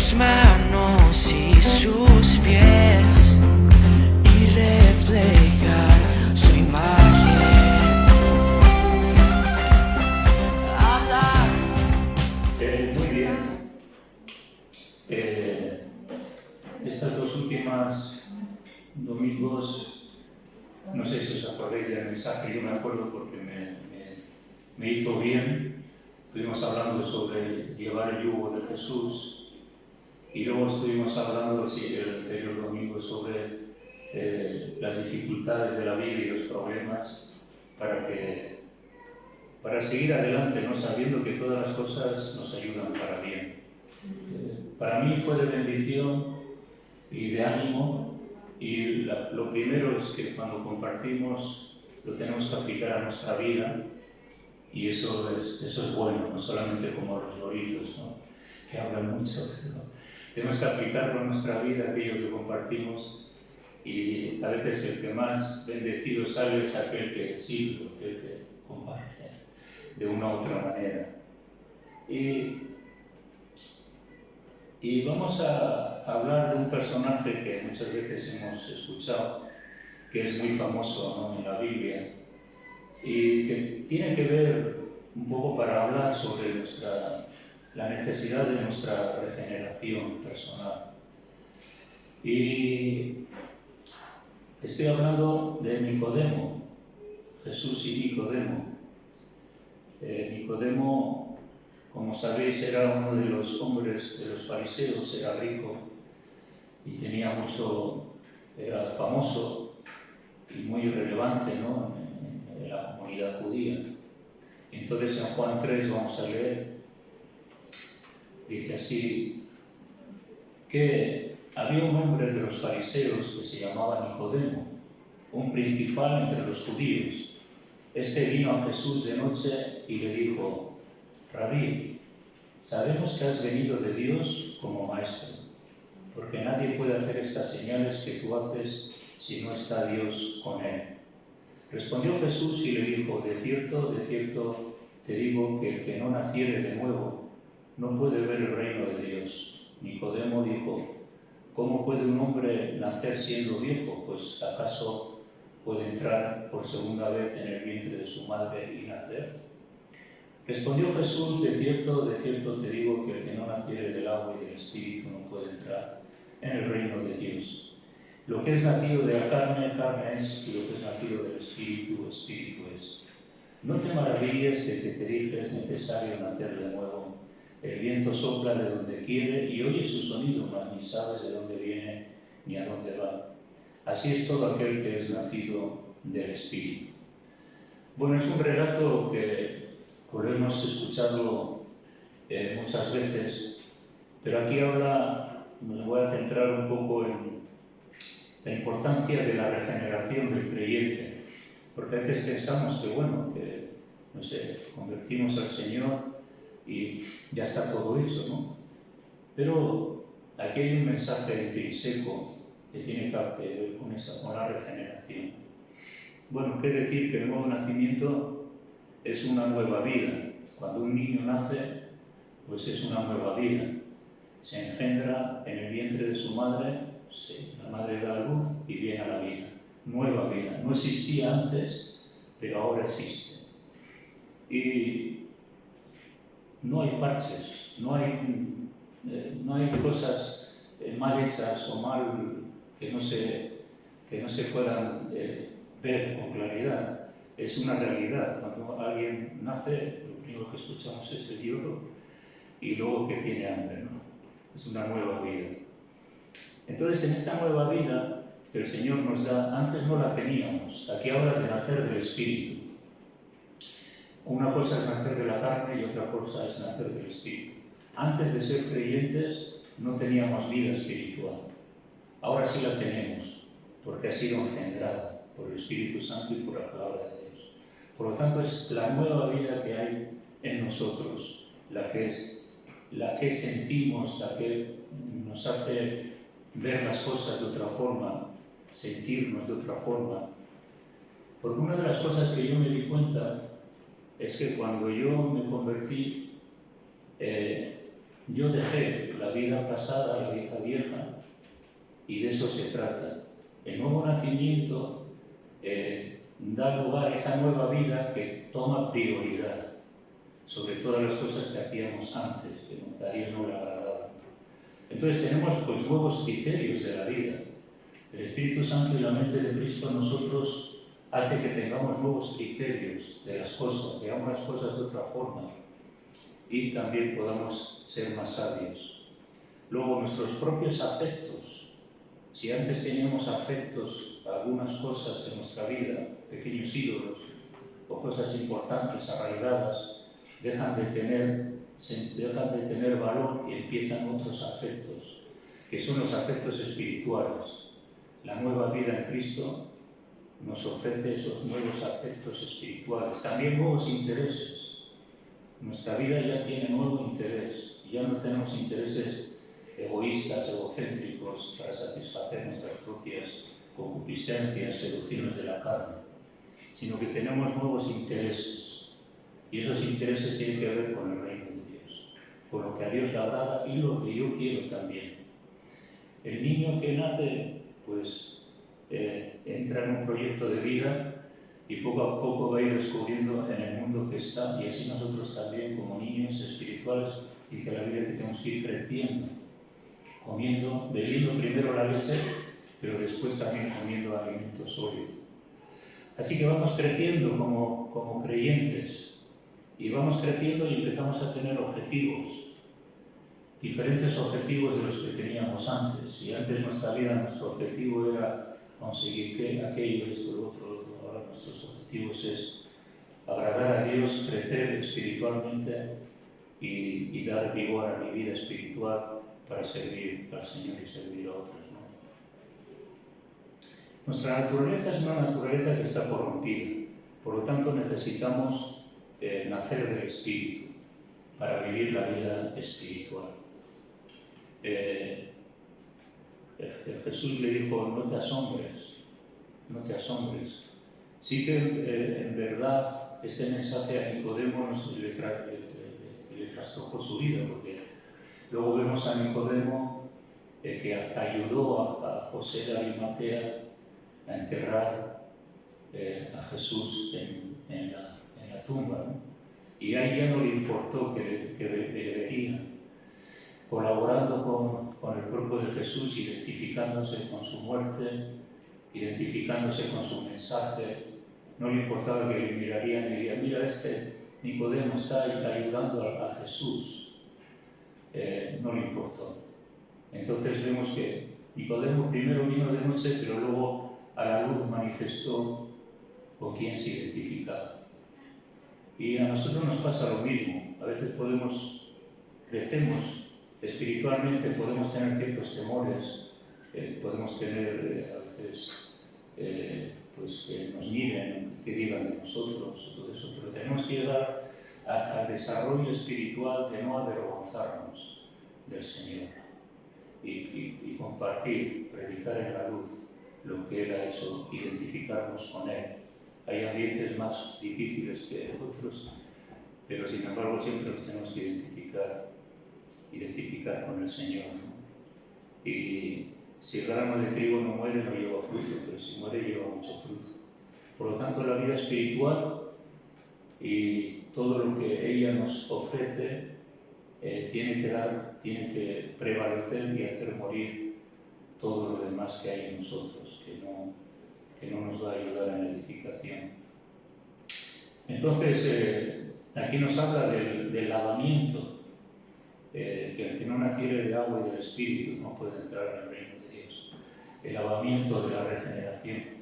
sus manos y sus pies y reflejar su imagen. Hablar. Muy bien. Estas dos últimas domingos, no sé si os acordáis del mensaje, yo me acuerdo porque me hizo bien. Estuvimos hablando sobre llevar el yugo de Jesús y luego estuvimos hablando el anterior domingo sobre las dificultades de la vida y los problemas para seguir adelante, ¿no? Sabiendo que todas las cosas nos ayudan para bien. Para mí fue de bendición y de ánimo, y lo primero es que cuando compartimos lo tenemos que aplicar a nuestra vida, y eso es bueno, no solamente como los loritos, ¿no? Que hablan mucho, pero tenemos que aplicarlo a nuestra vida, aquello que compartimos, y a veces el que más bendecido sale es aquel que sirve, aquel que comparte de una u otra manera. Y vamos a hablar de un personaje que muchas veces hemos escuchado, que es muy famoso, ¿no?, en la Biblia, y que tiene que ver un poco para hablar sobre la necesidad de nuestra regeneración personal. Y estoy hablando de Nicodemo, Jesús y Nicodemo. Nicodemo, como sabéis, era uno de los hombres de los fariseos, era rico y tenía mucho, era famoso y muy relevante, ¿no?, en la comunidad judía. Entonces en Juan 3 vamos a leer, dice así, que había un hombre de los fariseos que se llamaba Nicodemo, un principal entre los judíos. Este vino a Jesús de noche y le dijo: Rabí, sabemos que has venido de Dios como maestro, porque nadie puede hacer estas señales que tú haces si no está Dios con él. Respondió Jesús y le dijo: de cierto te digo que el que no naciere de nuevo no puede ver el reino de Dios. Nicodemo dijo: ¿cómo puede un hombre nacer siendo viejo? Pues ¿acaso puede entrar por segunda vez en el vientre de su madre y nacer? Respondió Jesús: de cierto te digo que el que no naciere del agua y del Espíritu no puede entrar en el reino de Dios. Lo que es nacido de la carne, carne es, y lo que es nacido del Espíritu, Espíritu es. No te maravilles de que te dije: es necesario nacer de nuevo. El viento sopla de donde quiere y oye su sonido, mas ni sabes de dónde viene ni a dónde va. Así es todo aquel que es nacido del Espíritu. Bueno, es un relato que hemos escuchado muchas veces, pero aquí ahora me voy a centrar un poco en la importancia de la regeneración del creyente, porque a veces pensamos que, bueno, que, no sé, convertimos al Señor y ya está todo hecho, ¿no? Pero aquí hay un mensaje intrínseco que tiene que ver con la regeneración. Bueno, ¿qué decir? Que el nuevo nacimiento es una nueva vida. Cuando un niño nace, pues es una nueva vida. Se engendra en el vientre de su madre, la madre da a luz y viene a la vida. Nueva vida. No existía antes, pero ahora existe. Y no hay parches, no hay cosas mal hechas o mal que no se puedan ver con claridad. Es una realidad. Cuando alguien nace, lo primero que escuchamos es el lloro y luego que tiene hambre, ¿no? Es una nueva vida. Entonces, en esta nueva vida que el Señor nos da, antes no la teníamos. Aquí habla de nacer del Espíritu. Una cosa es nacer de la carne y otra cosa es nacer del Espíritu. Antes de ser creyentes no teníamos vida espiritual. Ahora sí la tenemos, porque ha sido engendrada por el Espíritu Santo y por la palabra de Dios. Por lo tanto, es la nueva vida que hay en nosotros, la que sentimos, la que nos hace ver las cosas de otra forma, sentirnos de otra forma. Porque una de las cosas que yo me di cuenta es que cuando yo me convertí, yo dejé la vida pasada, la vida vieja, y de eso se trata. El nuevo nacimiento da lugar a esa nueva vida que toma prioridad sobre todas las cosas que hacíamos antes, que a Dios no le agradaban. Entonces tenemos pues nuevos criterios de la vida. El Espíritu Santo y la mente de Cristo en nosotros hace que tengamos nuevos criterios de las cosas, veamos las cosas de otra forma y también podamos ser más sabios. Luego nuestros propios afectos. Si antes teníamos afectos a algunas cosas en nuestra vida, pequeños ídolos o cosas importantes, arraigadas, dejan de tener valor y empiezan otros afectos, que son los afectos espirituales. La nueva vida en Cristo nos ofrece esos nuevos afectos espirituales, también nuevos intereses. Nuestra vida ya tiene nuevo interés, y ya no tenemos intereses egoístas, egocéntricos, para satisfacer nuestras propias concupiscencias, seducciones de la carne, sino que tenemos nuevos intereses. Y esos intereses tienen que ver con el reino de Dios, con lo que a Dios le agrada y lo que yo quiero también. El niño que nace, pues, entra en un proyecto de vida y poco a poco va a ir descubriendo en el mundo que está, y así nosotros también, como niños espirituales, dice la Biblia que tenemos que ir creciendo, comiendo, bebiendo primero la leche, pero después también comiendo alimento sólido. Así que vamos creciendo como creyentes. Y vamos creciendo y empezamos a tener objetivos, diferentes objetivos de los que teníamos antes. Y antes nuestra vida, nuestro objetivo era conseguir aquello, esto, lo otro. Ahora nuestros objetivos es agradar a Dios, crecer espiritualmente y dar vigor a mi vida espiritual para servir al Señor y servir a otros, ¿no? Nuestra naturaleza es una naturaleza que está corrompida, por lo tanto necesitamos nacer del Espíritu para vivir la vida espiritual. Jesús le dijo, no te asombres. Sí que en verdad este mensaje a Nicodemo le trastocó su vida, porque luego vemos a Nicodemo que ayudó a José de Arimatea a enterrar a Jesús en la tumba, ¿no? Y a ella no le importó que le verían, colaborando con el cuerpo de Jesús, identificándose con su muerte, identificándose con su mensaje. No le importaba que le mirarían y dirían, mira, este Nicodemo está ayudando a Jesús. No le importó. Entonces vemos que Nicodemo primero vino de noche, pero luego a la luz manifestó con quién se identificaba. Y a nosotros nos pasa lo mismo. A veces crecemos espiritualmente, podemos tener ciertos temores, podemos tener a veces pues que nos miren, que digan de nosotros, todo eso, pero tenemos que llegar al desarrollo espiritual de no avergonzarnos del Señor y compartir, predicar en la luz lo que Él ha hecho, identificarnos con Él. Hay ambientes más difíciles que otros, pero sin embargo siempre nos tenemos que identificar con el Señor, ¿no? Y si el grano de trigo no muere, no lleva fruto, pero si muere, lleva mucho fruto. Por lo tanto, la vida espiritual y todo lo que ella nos ofrece tiene que prevalecer y hacer morir todo lo demás que hay en nosotros, que no nos va a ayudar en la edificación. Entonces, aquí nos habla del lavamiento, que el que no naciere de agua y del Espíritu no puede entrar en el reino de Dios. El lavamiento de la regeneración.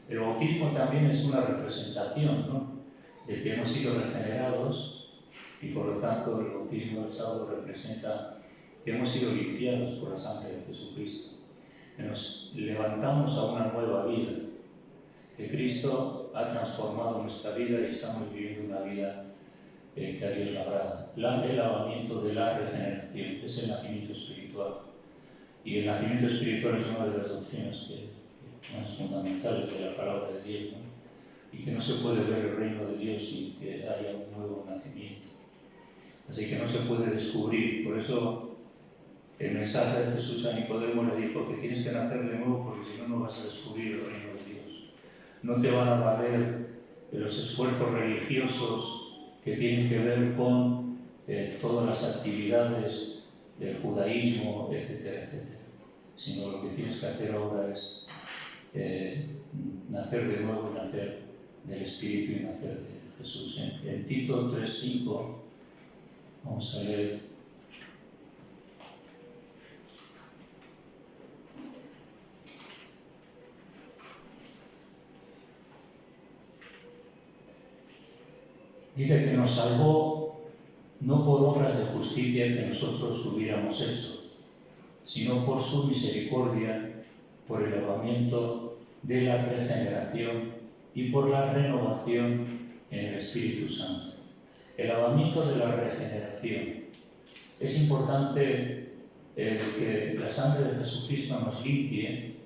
El bautismo también es una representación, ¿no?, de que hemos sido regenerados, y por lo tanto el bautismo del sábado representa que hemos sido limpiados por la sangre de Jesucristo, que nos levantamos a una nueva vida, que Cristo ha transformado nuestra vida y estamos viviendo una vida que a Dios le agrada. El lavamiento de la regeneración es el nacimiento espiritual. Y el nacimiento espiritual es una de las doctrinas más fundamentales de la palabra de Dios, ¿no? Y que no se puede ver el reino de Dios sin que haya un nuevo nacimiento. Así que no se puede descubrir. Por eso el mensaje de Jesús a Nicodemo le dijo que tienes que nacer de nuevo porque si no, no vas a descubrir el reino de Dios. No te van a valer los esfuerzos religiosos que tienen que ver con todas las actividades del judaísmo, etcétera, etcétera. Sino lo que tienes que hacer ahora es nacer de nuevo y nacer del Espíritu y nacer de Jesús. En Tito 3:5 vamos a leer. Dice que nos salvó no por obras de justicia que nosotros hubiéramos hecho, sino por su misericordia, por el lavamiento de la regeneración y por la renovación en el Espíritu Santo. El lavamiento de la regeneración. Es importante que la sangre de Jesucristo nos limpie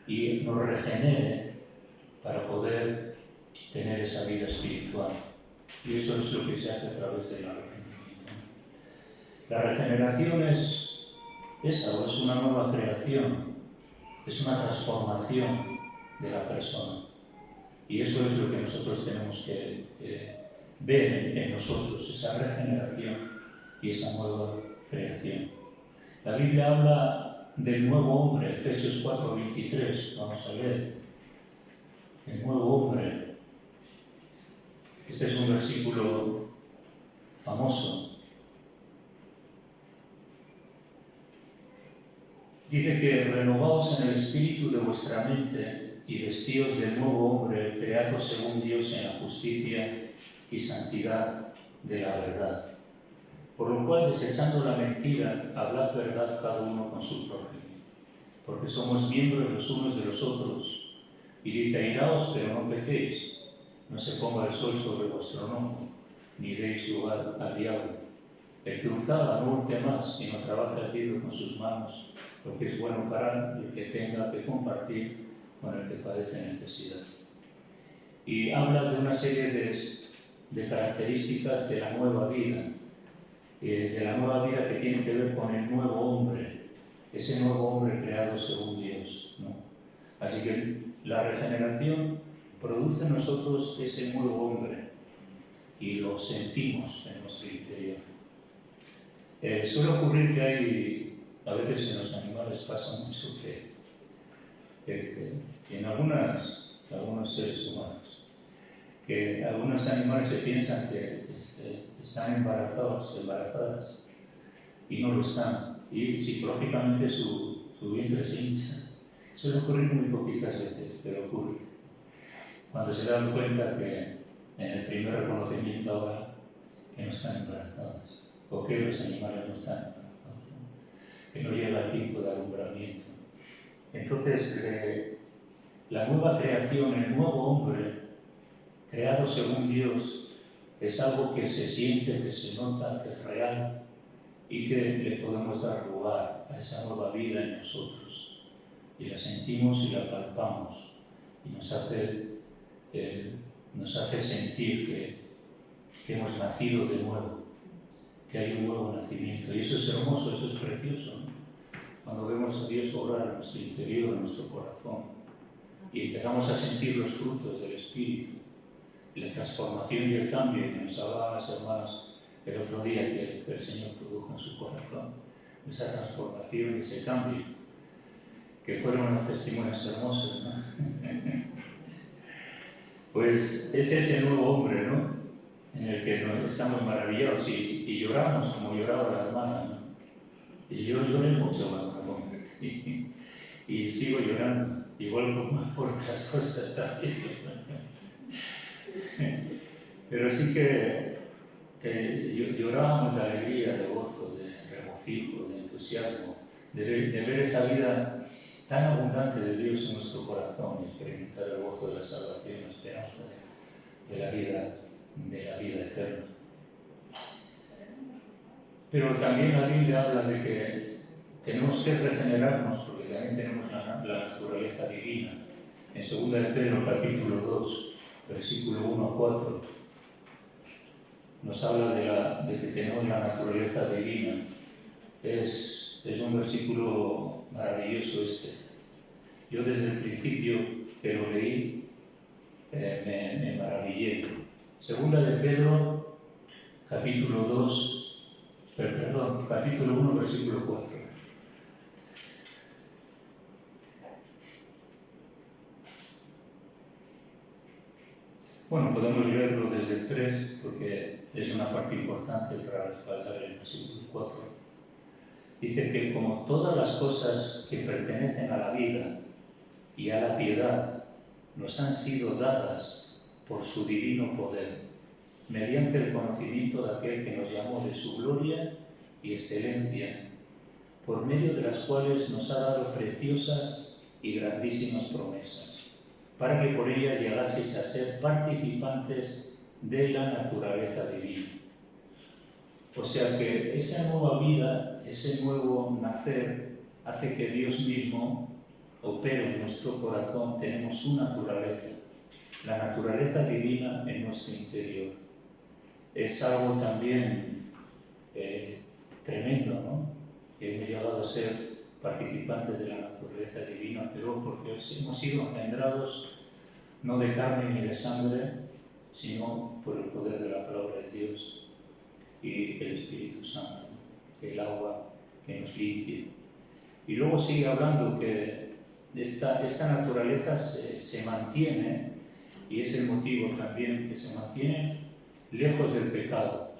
y nos regenere para poder tener esa vida espiritual. Y eso es lo que se hace a través de la regeneración. La regeneración es algo, es una nueva creación, es una transformación de la persona. Y eso es lo que nosotros tenemos que ver en nosotros, esa regeneración y esa nueva creación. La Biblia habla del nuevo hombre, Efesios 4:23, vamos a ver. El nuevo hombre. Este es un versículo famoso. Dice que renovaos en el espíritu de vuestra mente y vestíos del nuevo hombre, creado según Dios en la justicia y santidad de la verdad. Por lo cual, desechando la mentira, hablad verdad cada uno con su prójimo, porque somos miembros los unos de los otros. Y dice, airaos, pero no pequéis. No se ponga el sol sobre vuestro enojo, ni deis lugar al diablo. El que hurtaba no hurte más, sino trabaje al libro con sus manos, lo que es bueno para el que tenga que compartir con el que padece necesidad. Y habla de una serie de características de la nueva vida que tiene que ver con el nuevo hombre, ese nuevo hombre creado según Dios, ¿no? Así que la regeneración produce en nosotros ese nuevo hombre y lo sentimos en nuestro interior. Suele ocurrir que a veces en los animales pasa mucho que en algunos seres humanos, que algunos animales se piensan que están embarazadas y no lo están, y psicológicamente su vientre se hincha. Suele ocurrir muy poquitas veces, pero ocurre. Cuando se dan cuenta que en el primer reconocimiento ahora que no están embarazadas, o que los animales no están embarazados, ¿no? Que no llega el tiempo de alumbramiento. Entonces, la nueva creación, el nuevo hombre, creado según Dios, es algo que se siente, que se nota, que es real y que le podemos dar lugar a esa nueva vida en nosotros. Y la sentimos y la palpamos y nos hace sentir que hemos nacido de nuevo, que hay un nuevo nacimiento. Y eso es hermoso, eso es precioso, ¿no? Cuando vemos a Dios obrar en nuestro interior, en nuestro corazón, y empezamos a sentir los frutos del Espíritu, y la transformación y el cambio que nos hablaban las hermanas el otro día que el Señor produjo en su corazón, esa transformación y ese cambio, que fueron unos testimonios hermosos, ¿no? Pues es ese nuevo hombre, ¿no? En el que estamos maravillados y lloramos como lloraba la hermana, ¿no? Y yo lloré mucho cuando me convertí y sigo llorando, igual por otras cosas también. Pero sí que llorábamos de alegría, de gozo, de regocijo, de entusiasmo, de ver esa vida tan abundante de Dios en nuestro corazón y experimentar el gozo de la salvación, la esperanza de la vida eterna. Pero también la Biblia habla de que tenemos que regenerarnos porque también tenemos la naturaleza divina. En 2 de Pedro, capítulo 2, versículo 1 a 4, nos habla de que tenemos la naturaleza divina. Es Es un versículo maravilloso este. Yo desde el principio que lo leí me maravillé. Segunda de Pedro, capítulo 1, versículo 4. Bueno, podemos leerlo desde el 3 porque es una parte importante para respaldar el versículo 4. Dice que como todas las cosas que pertenecen a la vida y a la piedad nos han sido dadas por su divino poder, mediante el conocimiento de aquel que nos llamó de su gloria y excelencia, por medio de las cuales nos ha dado preciosas y grandísimas promesas, para que por ellas llegaseis a ser participantes de la naturaleza divina. O sea que esa nueva vida, ese nuevo nacer, hace que Dios mismo opere en nuestro corazón. Tenemos su naturaleza, la naturaleza divina en nuestro interior. Es algo también tremendo, ¿no? Que hemos llegado a ser participantes de la naturaleza divina, pero porque hemos sido engendrados no de carne ni de sangre, sino por el poder de la palabra de Dios y el Espíritu Santo, el agua que nos limpia. Y luego sigue hablando que esta naturaleza se mantiene, y es el motivo también que se mantiene lejos del pecado,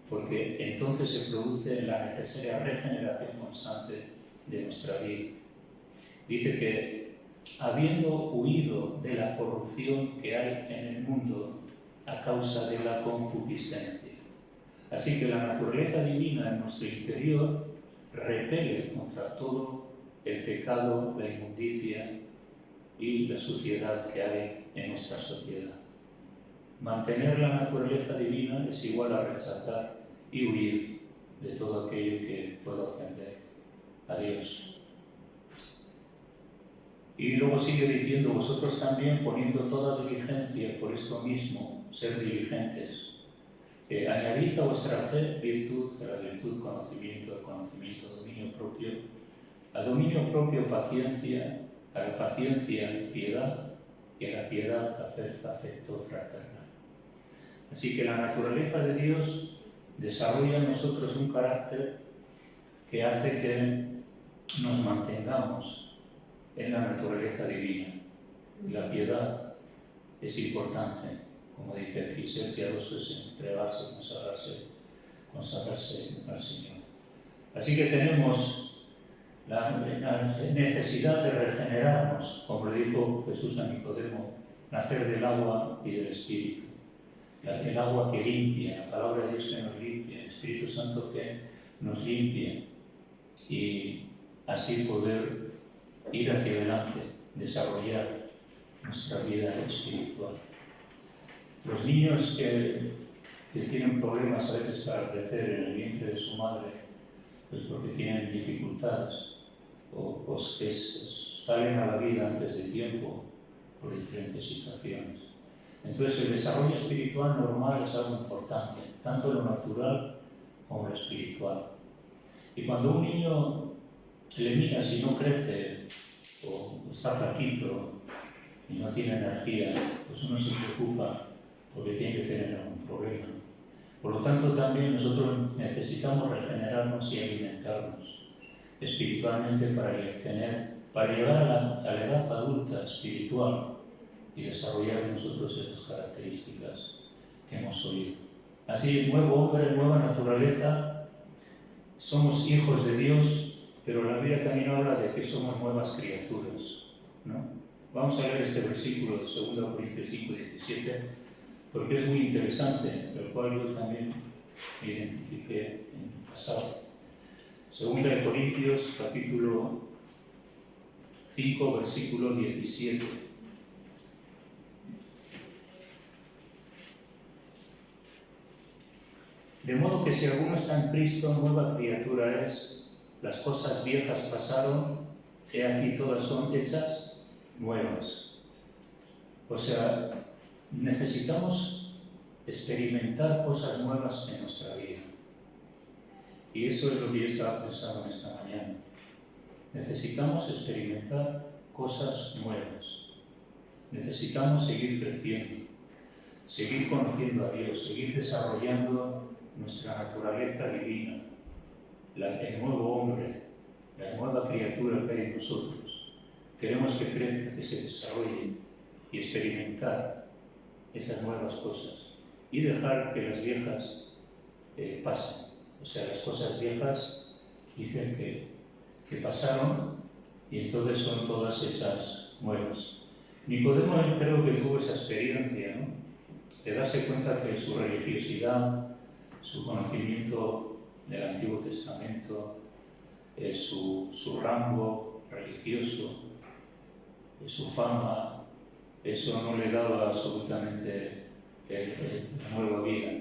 porque entonces se produce la necesaria regeneración constante de nuestra vida. Dice que habiendo huido de la corrupción que hay en el mundo a causa de la concupiscencia. Así que la naturaleza divina en nuestro interior repele contra todo el pecado, la inmundicia y la suciedad que hay en nuestra sociedad. Mantener la naturaleza divina es igual a rechazar y huir de todo aquello que pueda ofender a Dios. Y luego sigue diciendo, vosotros también poniendo toda diligencia por esto mismo, ser diligentes. Añadid a vuestra fe virtud, a la virtud conocimiento, al conocimiento dominio propio, al dominio propio paciencia, a la paciencia piedad y a la piedad afecto fraternal. Así que la naturaleza de Dios desarrolla en nosotros un carácter que hace que nos mantengamos en la naturaleza divina. Y la piedad es importante, como dice aquí, ser piadoso es entregarse, consagrarse al Señor. Así que tenemos la necesidad de regenerarnos, como le dijo Jesús a Nicodemo, nacer del agua y del Espíritu. El agua que limpia, la palabra de Dios que nos limpia, el Espíritu Santo que nos limpia, y así poder ir hacia adelante, desarrollar nuestra vida espiritual. Los niños que tienen problemas a veces para crecer en el vientre de su madre, pues porque tienen dificultades o que salen a la vida antes de tiempo por diferentes situaciones. Entonces el desarrollo espiritual normal es algo importante, tanto lo natural como lo espiritual. Y cuando un niño le mira si no crece o está flaquito y no tiene energía, pues uno se preocupa porque tiene que tener algún problema. Por lo tanto, también nosotros necesitamos regenerarnos y alimentarnos espiritualmente para llegar a la edad adulta espiritual y desarrollar en nosotros esas características que hemos oído. Así, nuevo hombre, nueva naturaleza, somos hijos de Dios, pero la Biblia también habla de que somos nuevas criaturas, ¿no? Vamos a leer este versículo de 2 Corintios 5, 17, porque es muy interesante, el cual yo también me identifiqué en el pasado. 2 Corintios, capítulo 5, versículo 17. De modo que si alguno está en Cristo, nueva criatura es, las cosas viejas pasaron, he aquí todas son hechas nuevas. O sea, necesitamos experimentar cosas nuevas en nuestra vida. Y eso es lo que yo estaba pensando en esta mañana. Necesitamos experimentar cosas nuevas. Necesitamos seguir creciendo, seguir conociendo a Dios, seguir desarrollando nuestra naturaleza divina, el nuevo hombre, la nueva criatura que hay en nosotros. Queremos que crezca, que se desarrolle y experimentar esas nuevas cosas y dejar que las viejas pasen. O sea, las cosas viejas dicen que pasaron y entonces son todas hechas nuevas. Nicodemo creo que tuvo esa experiencia, ¿no? De darse cuenta que su religiosidad, su conocimiento del Antiguo Testamento, su rango religioso, su fama, eso no le daba absolutamente la nueva vida.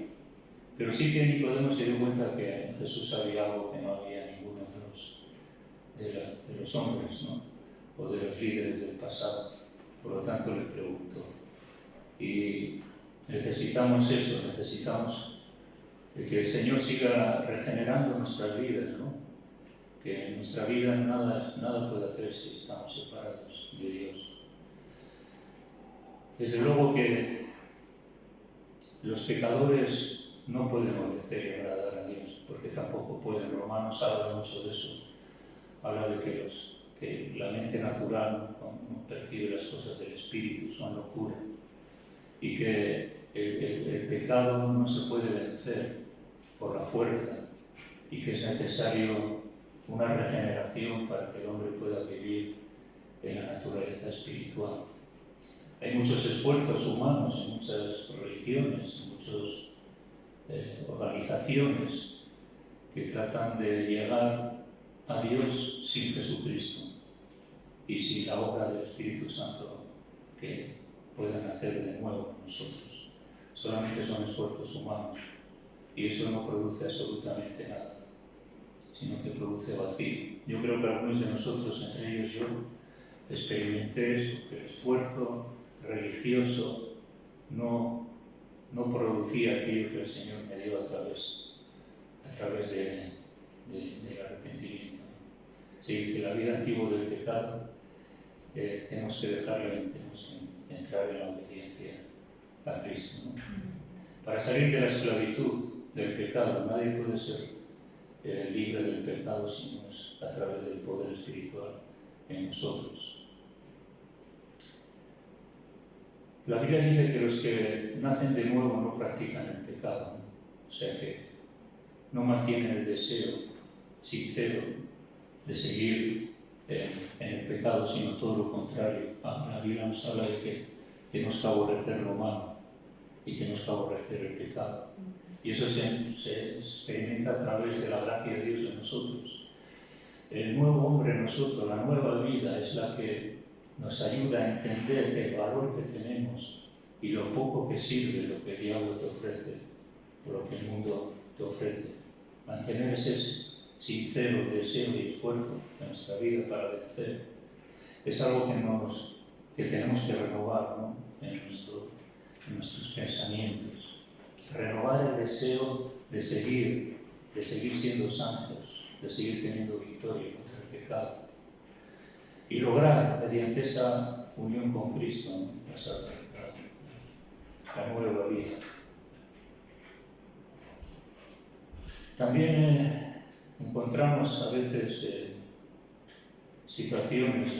Pero sí que Nicodemo se dio cuenta que en Jesús había algo que no había en ninguno de los hombres, ¿no? O de los líderes del pasado. Por lo tanto le preguntó. Y necesitamos eso, necesitamos que el Señor siga regenerando nuestras vidas, ¿no? Que en nuestra vida nada puede hacer si estamos separados de Dios. Desde luego que los pecadores no pueden obedecer y agradar a Dios, porque tampoco pueden. Romanos habla mucho de eso. Habla de que la mente natural no percibe las cosas del Espíritu, son locura. Y que el pecado no se puede vencer por la fuerza y que es necesario una regeneración para que el hombre pueda vivir en la naturaleza espiritual. Hay muchos esfuerzos humanos en muchas religiones, en muchas organizaciones que tratan de llegar a Dios sin Jesucristo y sin la obra del Espíritu Santo que puedan hacer de nuevo en nosotros. Solamente son esfuerzos humanos y eso no produce absolutamente nada, sino que produce vacío. Yo creo que algunos de nosotros, entre ellos yo, experimenté eso, que el esfuerzo religioso no producía aquello que el Señor me dio a través del arrepentimiento. Sí, que la vida antigua del pecado tenemos que dejarla y tenemos que entrar en la obediencia a Cristo, ¿no? Para salir de la esclavitud del pecado, nadie puede ser libre del pecado si no es a través del poder espiritual en nosotros. La Biblia dice que los que nacen de nuevo no practican el pecado, ¿no? O sea que no mantienen el deseo sincero de seguir en el pecado, sino todo lo contrario. La Biblia nos habla de que tenemos que aborrecer lo malo y tenemos que aborrecer el pecado. Y eso se experimenta a través de la gracia de Dios en nosotros. El nuevo hombre en nosotros, la nueva vida, es la que nos ayuda a entender el valor que tenemos y lo poco que sirve lo que el diablo te ofrece o lo que el mundo te ofrece. Mantener ese sincero deseo y esfuerzo en nuestra vida para vencer es algo que tenemos que renovar, ¿no? en nuestros pensamientos. Renovar el deseo de seguir siendo santos, de seguir teniendo victoria contra el pecado. Y lograr, mediante esa unión con Cristo, ¿no? la nueva vida. También encontramos a veces situaciones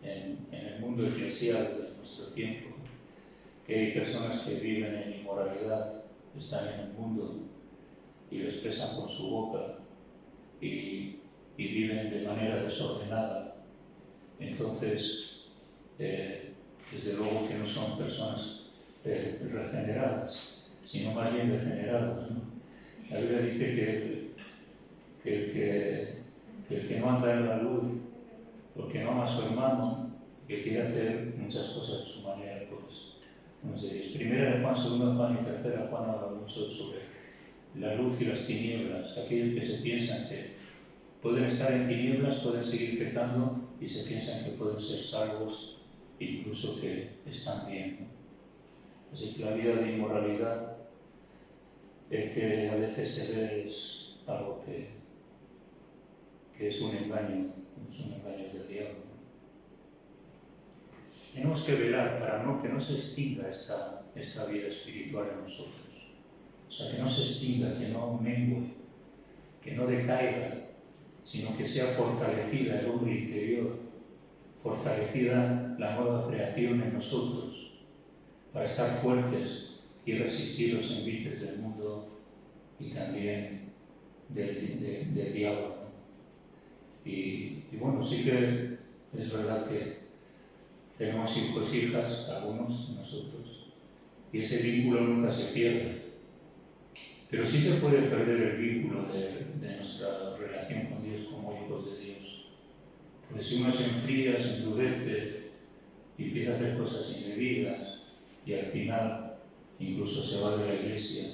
en el mundo eclesial de nuestro tiempo, que hay personas que viven en inmoralidad, están en el mundo y lo expresan con su boca y viven de manera desordenada. Entonces, desde luego que no son personas regeneradas, sino más bien degeneradas, ¿no? La Biblia dice que el que no anda en la luz, o que no ama a su hermano, que quiere hacer muchas cosas de su manera, pues no sé. Primera de Juan, segunda de Juan y tercera de Juan habla mucho sobre la luz y las tinieblas. Aquellos que se piensan que pueden estar en tinieblas, pueden seguir pecando y se piensan que pueden ser salvos, incluso que están bien, ¿no? Así que la vida de inmoralidad que a veces se ve algo que es un engaño del diablo. Tenemos que velar para que no se extinga esta vida espiritual en nosotros. O sea, que no se extinga, que no mengue, que no decaiga, sino que sea fortalecida el hombre interior, fortalecida la nueva creación en nosotros, para estar fuertes y resistir los envites del mundo y también del diablo, ¿no? Y bueno, sí que es verdad que tenemos hijos e hijas, algunos de nosotros, y ese vínculo nunca se pierde. Pero sí se puede perder el vínculo de nuestra relación con Dios como hijos de Dios. Porque si uno se enfría, se endurece y empieza a hacer cosas indebidas y al final incluso se va de la iglesia,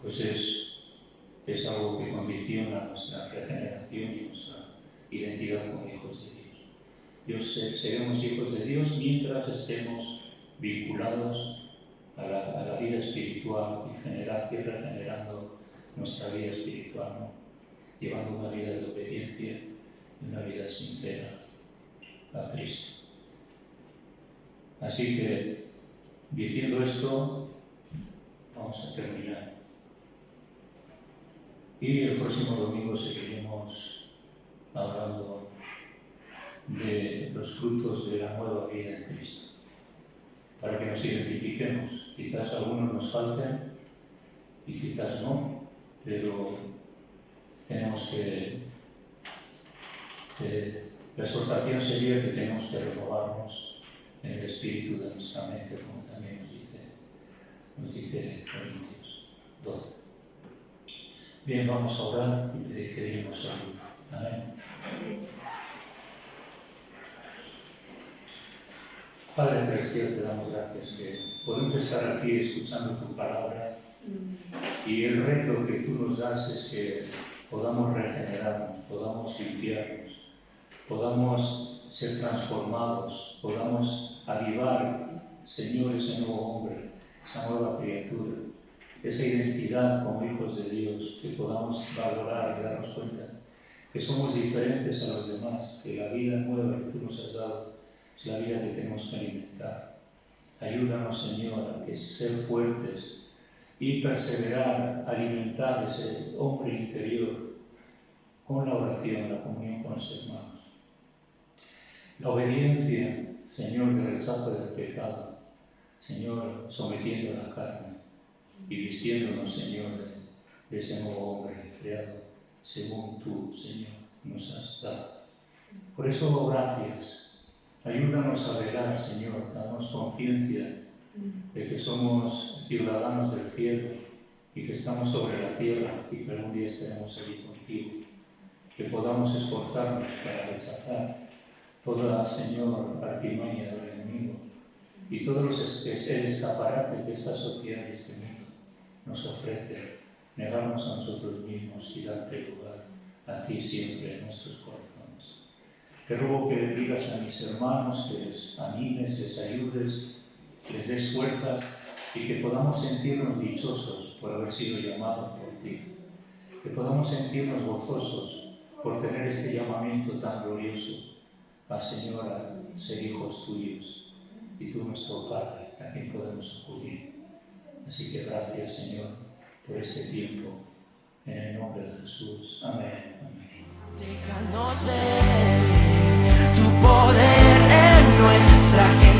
pues es algo que condiciona nuestra regeneración y nuestra identidad como hijos de Dios. Seremos hijos de Dios mientras estemos vinculados a la vida espiritual y regenerando nuestra vida espiritual, ¿no? Llevando una vida de obediencia y una vida sincera a Cristo. Así que, diciendo esto, vamos a terminar. Y el próximo domingo seguiremos hablando de los frutos de la nueva vida en Cristo, para que nos identifiquemos. Quizás algunos nos falten y quizás no, pero tenemos la exhortación sería que tenemos que renovarnos en el espíritu de nuestra mente, como también nos dice Corintios 12. Bien, vamos a orar y pediremos salud. Amén. Padre Celestial, te damos gracias que podemos estar aquí escuchando tu palabra y el reto que tú nos das es que podamos regenerarnos, podamos limpiarnos, podamos ser transformados, podamos avivar, Señor, ese nuevo hombre, esa nueva criatura, esa identidad como hijos de Dios, que podamos valorar y darnos cuenta que somos diferentes a los demás, que la vida nueva que tú nos has dado es la vida que tenemos que alimentar. Ayúdanos, Señor, a que ser fuertes y perseverar, alimentar ese hombre interior con la oración, la comunión con los hermanos. La obediencia, Señor, del rechazo del pecado, Señor, sometiendo a la carne y vistiéndonos, Señor, de ese nuevo hombre creado según tú, Señor, nos has dado. Por eso, gracias. Ayúdanos a velar, Señor, danos conciencia de que somos ciudadanos del cielo y que estamos sobre la tierra y que algún día estaremos allí contigo. Que podamos esforzarnos para rechazar toda, Señor, artimaña del enemigo y todos el escaparate que esta sociedad y este mundo nos ofrece, negarnos a nosotros mismos y darte lugar a ti siempre en nuestros corazones. Te ruego que digas a mis hermanos, que les animes, les ayudes, les des fuerzas y que podamos sentirnos dichosos por haber sido llamados por ti. Que podamos sentirnos gozosos por tener este llamamiento tan glorioso a, Señor, a ser hijos tuyos y tú nuestro Padre, a quien podemos acudir. Así que gracias, Señor, por este tiempo. En el nombre de Jesús. Amén. Amén. Déjanos ver tu poder en nuestra gente.